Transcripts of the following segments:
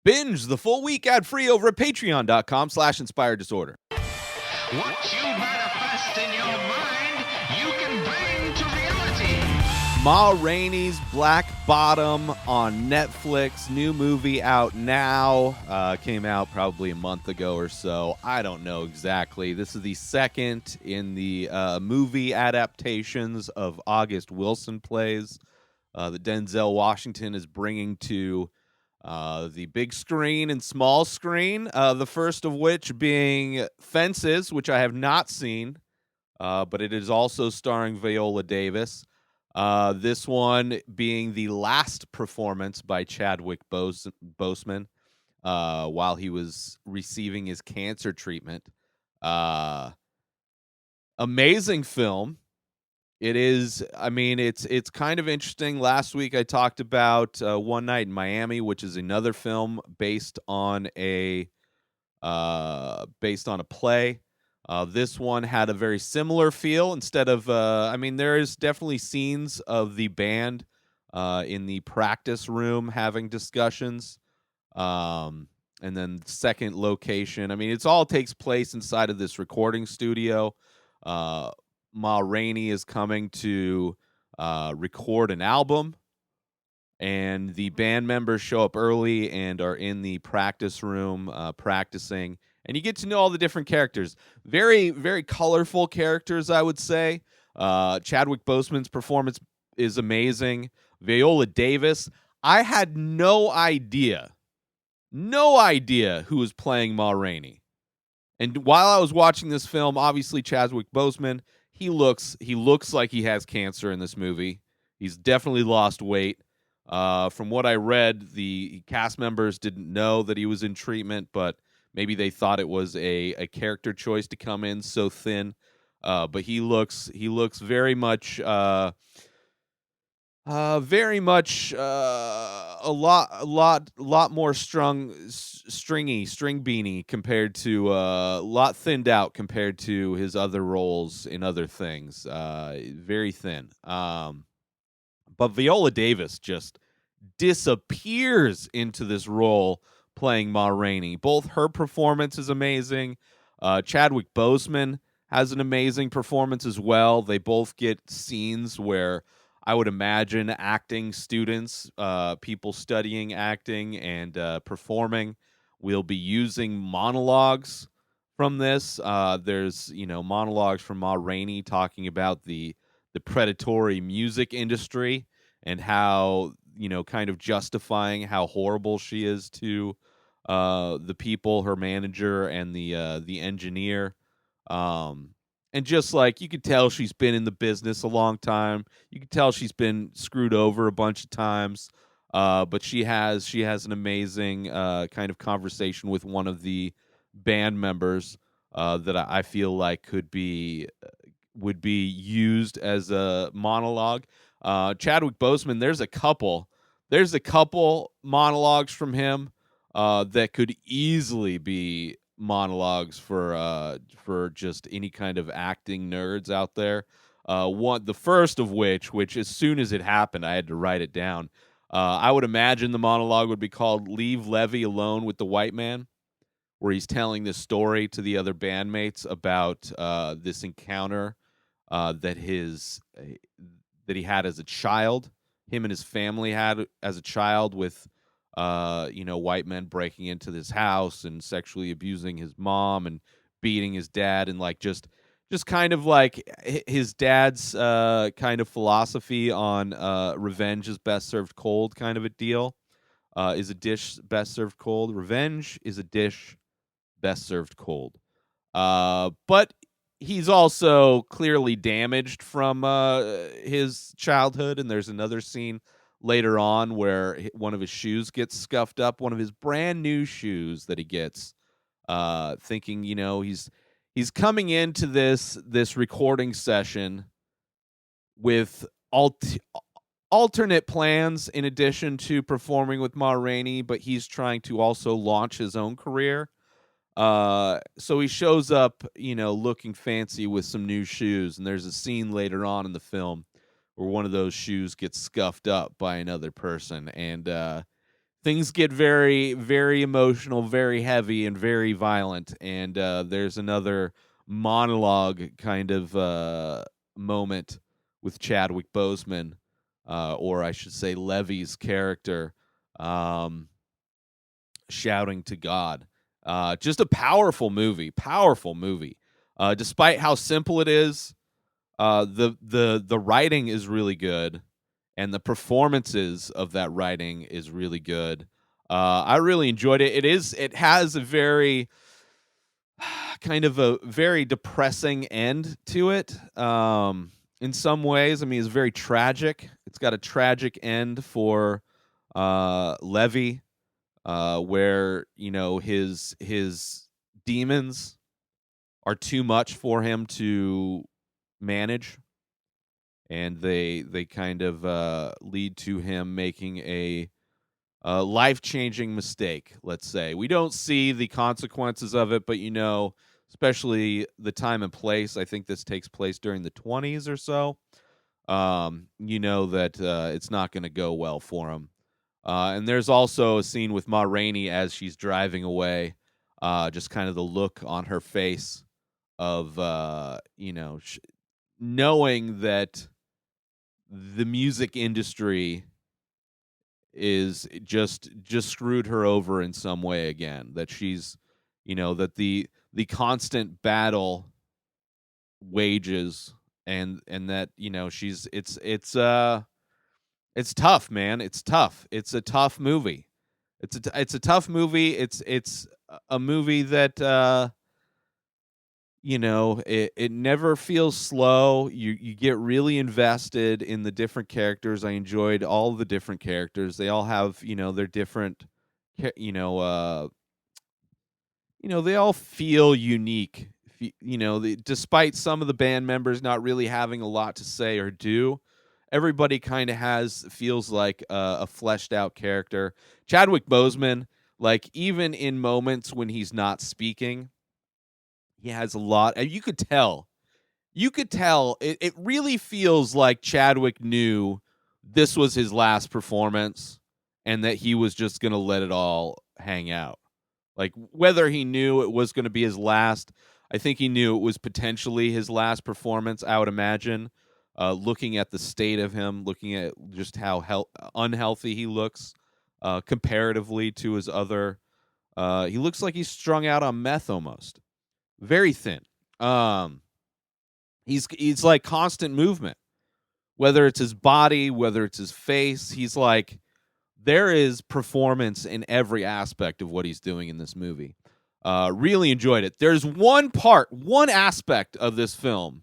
Binge the full week ad-free over at patreon.com/inspireddisorder. What you manifest in your mind, you can bring to reality. Ma Rainey's Black Bottom on Netflix. New movie out now. Came out probably a month ago or so. I don't know exactly. This is the second in the movie adaptations of August Wilson plays that Denzel Washington is bringing to the big screen and small screen. The first of which being Fences, which I have not seen, but it is also starring Viola Davis. This one being the last performance by Chadwick Boseman while he was receiving his cancer treatment. Amazing film. It is. I mean, it's kind of interesting. Last week I talked about One Night in Miami, which is another film based on a play. This one had a very similar feel. Instead of, I mean, there is definitely scenes of the band in the practice room having discussions. And then second location. I mean, it's all takes place inside of this recording studio. Ma Rainey is coming to record an album, and the band members show up early and are in the practice room practicing. And you get to know all the different characters. Very, very colorful characters, I would say. Chadwick Boseman's performance is amazing. Viola Davis, I had no idea who was playing Ma Rainey. And while I was watching this film, obviously Chadwick Boseman, he looks like he has cancer in this movie. He's definitely lost weight. From what I read, the cast members didn't know that he was in treatment, but maybe they thought it was a character choice to come in so thin. But he looks very much a lot more string beanie compared to a lot thinned out compared to his other roles in other things. Very thin. But Viola Davis just disappears into this role playing Ma Rainey. Both her performance is amazing. Chadwick Boseman has an amazing performance as well. They both get scenes where I would imagine acting students, people studying acting and performing, will be using monologues from this. There's monologues from Ma Rainey talking about the predatory music industry and how kind of justifying how horrible she is to the people, her manager and the engineer. And just like you could tell she's been in the business a long time. You could tell she's been screwed over a bunch of times. But she has an amazing kind of conversation with one of the band members that I feel like would be used as a monologue. Chadwick Boseman, there's a couple monologues from him that could easily be monologues for just any kind of acting nerds out there. The first of which as soon as it happened, I had to write it down. I would imagine the monologue would be called "Leave Levy Alone with the White Man," where he's telling this story to the other bandmates about this encounter that he had as a child. Him and his family had as a child with white men breaking into this house and sexually abusing his mom and beating his dad, and like just kind of like his dad's kind of philosophy on revenge is best served cold kind of a deal. Is a dish best served cold? Revenge is a dish best served cold. But he's also clearly damaged from his childhood, and there's another scene later on where one of his shoes gets scuffed up, one of his brand new shoes that he gets, thinking, he's coming into this recording session with alternate plans in addition to performing with Ma Rainey, but he's trying to also launch his own career. So he shows up, looking fancy with some new shoes, and there's a scene later on in the film where one of those shoes gets scuffed up by another person, and things get very, very emotional, very heavy, and very violent. And there's another monologue kind of moment with Chadwick Boseman, or I should say Levy's character, um, shouting to God. Just a powerful movie, powerful movie. Despite how simple it is, the writing is really good, and the performances of that writing is really good. I really enjoyed it. It has a very kind of a very depressing end to it. In some ways, I mean, it's very tragic. It's got a tragic end for Levy, where his demons are too much for him to manage, and they kind of lead to him making a life-changing mistake. Let's say we don't see the consequences of it, but especially the time and place. I think this takes place during the 20s or so. You know that it's not going to go well for him. And there's also a scene with Ma Rainey as she's driving away. Just kind of the look on her face of knowing that the music industry is just screwed her over in some way again. That she's, that the constant battle wages, and that she's it's tough, man. It's tough. It's a tough movie. It's a tough movie. It's a movie that it never feels slow. You get really invested in the different characters. I enjoyed all the different characters. They all have, their different ca- you know they all feel unique. Despite some of the band members not really having a lot to say or do, everybody kind of feels like a fleshed out character. Chadwick Boseman, like, even in moments when he's not speaking, he has a lot, and you could tell it really feels like Chadwick knew this was his last performance, and that he was just going to let it all hang out. Like, whether he knew it was going to be his last, I think he knew it was potentially his last performance, I would imagine. Looking at the state of him, looking at just how unhealthy he looks comparatively to his other. He looks like he's strung out on meth almost. Very thin. Um, he's like constant movement, whether it's his body, whether it's his face. He's like, there is performance in every aspect of what he's doing in this movie. Really enjoyed it. There's one aspect of this film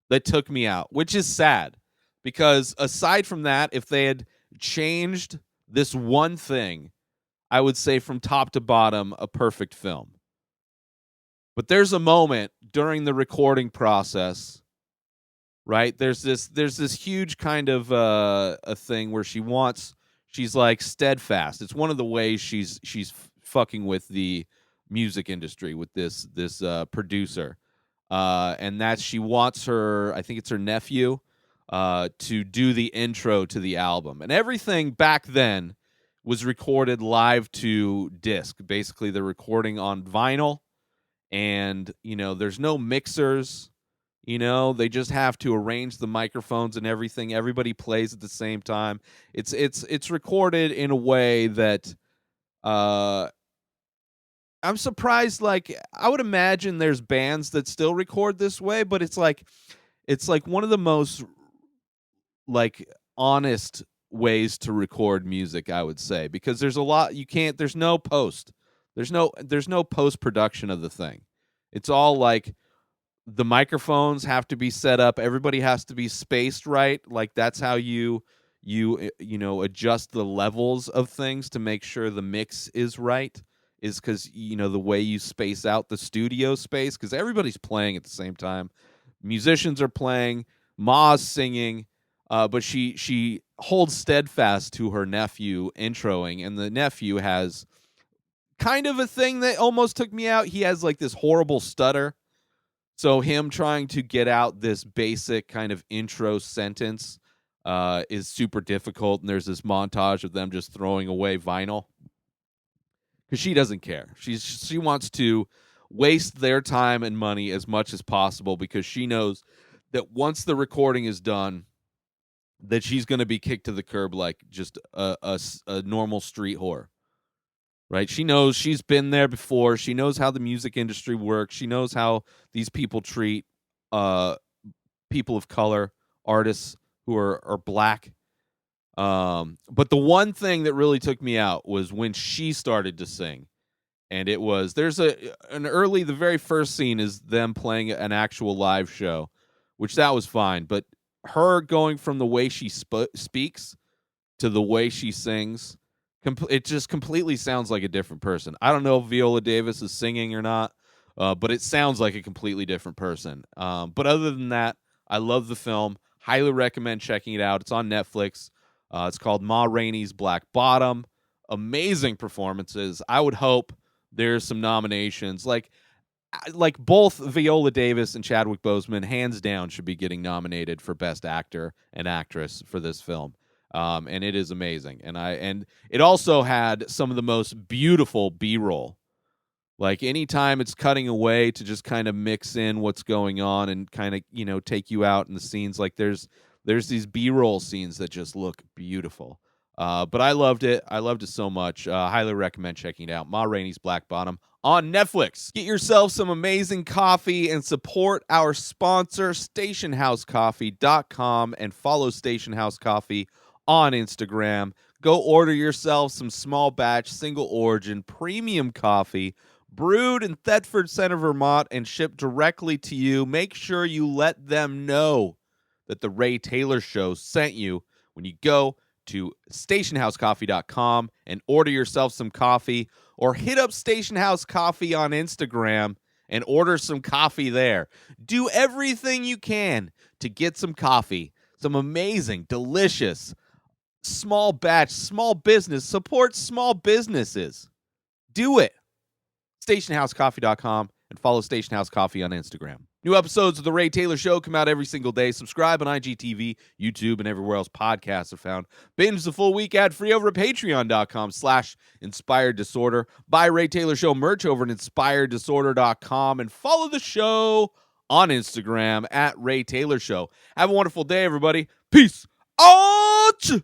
that took me out, which is sad, because aside from that, if they had changed this one thing, I would say from top to bottom, a perfect film. But there's a moment during the recording process, right? There's this huge kind of a thing where she's like steadfast. It's one of the ways she's fucking with the music industry with this producer, and that she wants her, I think it's her nephew, to do the intro to the album, and everything back then was recorded live to disc. Basically, they're recording on vinyl, and there's no mixers. They just have to arrange the microphones and everything. Everybody plays at the same time. It's recorded in a way that uh I'm surprised. Like, I would imagine there's bands that still record this way, but it's like one of the most, like, honest ways to record music, I would say, because there's a lot you can't there's no post. There's no post production of the thing. It's all like, the microphones have to be set up, everybody has to be spaced right. Like, that's how adjust the levels of things to make sure the mix is right, is because the way you space out the studio space, because everybody's playing at the same time. Musicians are playing, Ma's singing, but she holds steadfast to her nephew introing, and the nephew has kind of a thing that almost took me out. He has like this horrible stutter, so him trying to get out this basic kind of intro sentence is super difficult. And there's this montage of them just throwing away vinyl. because she doesn't care. She wants to waste their time and money as much as possible because she knows that once the recording is done, that she's going to be kicked to the curb like just a normal street whore. Right? She knows, she's been there before. She knows how the music industry works. She knows how these people treat uh people of color, artists who are black. But the one thing that really took me out was when she started to sing. And it was, the very first scene is them playing an actual live show, which that was fine. But her going from the way she speaks to the way she sings, it just completely sounds like a different person. I don't know if Viola Davis is singing or not, but it sounds like a completely different person. But other than that, I love the film. Highly recommend checking it out. It's on Netflix. It's called Ma Rainey's Black Bottom. Amazing performances. I would hope there's some nominations. Like both Viola Davis and Chadwick Boseman, hands down, should be getting nominated for Best Actor and Actress for this film. And it is amazing. And it also had some of the most beautiful B-roll. Like anytime it's cutting away to just kind of mix in what's going on and kind of, take you out in the scenes. Like there's these B-roll scenes that just look beautiful. But I loved it. I loved it so much. Highly recommend checking it out. Ma Rainey's Black Bottom on Netflix. Get yourself some amazing coffee and support our sponsor, stationhousecoffee.com, and follow Station House Coffee on Instagram. Go order yourself some small batch, single origin, premium coffee brewed in Thetford Center, Vermont, and shipped directly to you. Make sure you let them know that the Ray Taylor Show sent you when you go to stationhousecoffee.com and order yourself some coffee, or hit up Station House Coffee on Instagram and order some coffee there. Do everything you can to get some coffee, some amazing, delicious, small batch, small business. Support small businesses. Do it. stationhousecoffee.com and follow Station House Coffee on Instagram. New episodes of The Ray Taylor Show come out every single day. Subscribe on IGTV, YouTube, and everywhere else podcasts are found. Binge the full week ad-free over at patreon.com/inspired disorder. Buy Ray Taylor Show merch over at inspireddisorder.com and follow the show on Instagram at Ray Taylor Show. Have a wonderful day, everybody. Peace out!